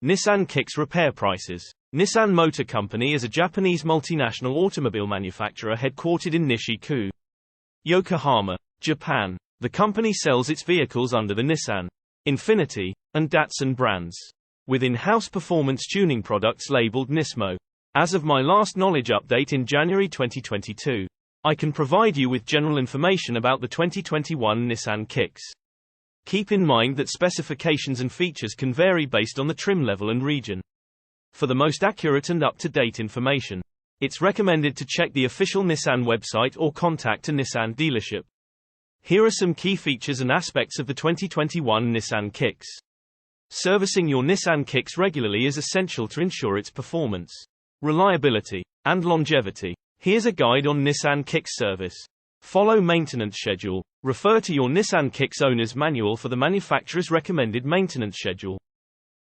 Nissan Kicks repair prices. Nissan Motor Company is a Japanese multinational automobile manufacturer headquartered in Nishi-ku, Yokohama, Japan. The company sells its vehicles under the Nissan, Infiniti, and Datsun brands, with in-house performance tuning products labeled Nismo. As of my last knowledge update in January 2022, I can provide you with general information about the 2021 Nissan Kicks. Keep in mind that specifications and features can vary based on the trim level and region. For the most accurate and up-to-date information, it's recommended to check the official Nissan website or contact a Nissan dealership. Here are some key features and aspects of the 2021 Nissan Kicks. Servicing your Nissan Kicks regularly is essential to ensure its performance, reliability, and longevity. Here's a guide on Nissan Kicks service. Follow maintenance schedule. Refer to your Nissan Kicks owner's manual for the manufacturer's recommended maintenance schedule.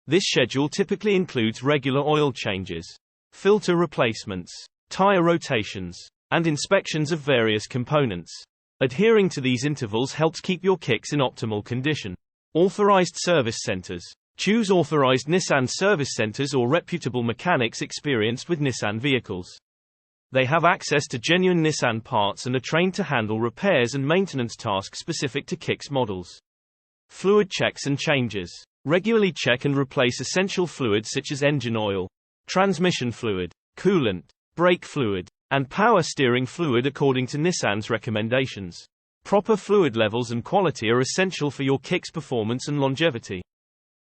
This schedule typically includes regular oil changes, filter replacements, tire rotations, and inspections of various components. Adhering to these intervals helps keep your Kicks in optimal condition. Authorized service centers. Choose authorized Nissan service centers or reputable mechanics experienced with Nissan vehicles. They have access to genuine Nissan parts and are trained to handle repairs and maintenance tasks specific to Kicks models. Fluid checks and changes. Regularly check and replace essential fluids such as engine oil, transmission fluid, coolant, brake fluid, and power steering fluid according to Nissan's recommendations. Proper fluid levels and quality are essential for your Kicks performance and longevity.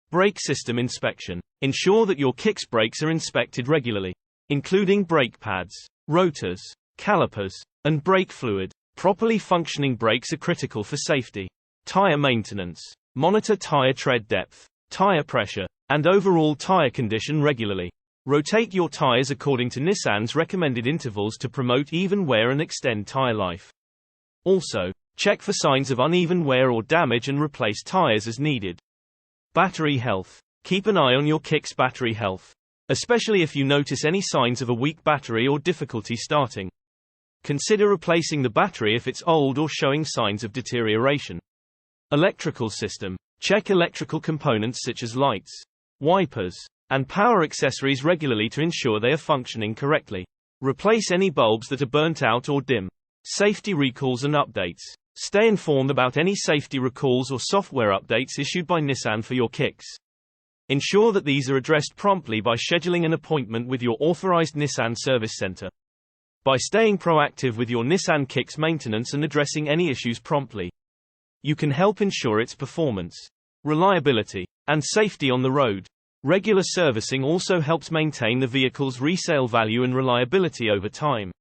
Brake system inspection. Ensure that your Kicks brakes are inspected regularly, including brake pads, rotors, calipers, and brake fluid. Properly functioning brakes are critical for safety. Tire maintenance. Monitor tire tread depth, tire pressure, and overall tire condition regularly. Rotate your tires according to Nissan's recommended intervals to promote even wear and extend tire life. Also, check for signs of uneven wear or damage and replace tires as needed. Battery health. Keep an eye on your Kicks battery health, especially if you notice any signs of a weak battery or difficulty starting. Consider replacing the battery if it's old or showing signs of deterioration. Electrical system. Check electrical components such as lights, wipers, and power accessories regularly to ensure they are functioning correctly. Replace any bulbs that are burnt out or dim. Safety recalls and updates. Stay informed about any safety recalls or software updates issued by Nissan for your Kicks. Ensure that these are addressed promptly by scheduling an appointment with your authorized Nissan service center. By staying proactive with your Nissan Kicks maintenance and addressing any issues promptly, you can help ensure its performance, reliability, and safety on the road. Regular servicing also helps maintain the vehicle's resale value and reliability over time.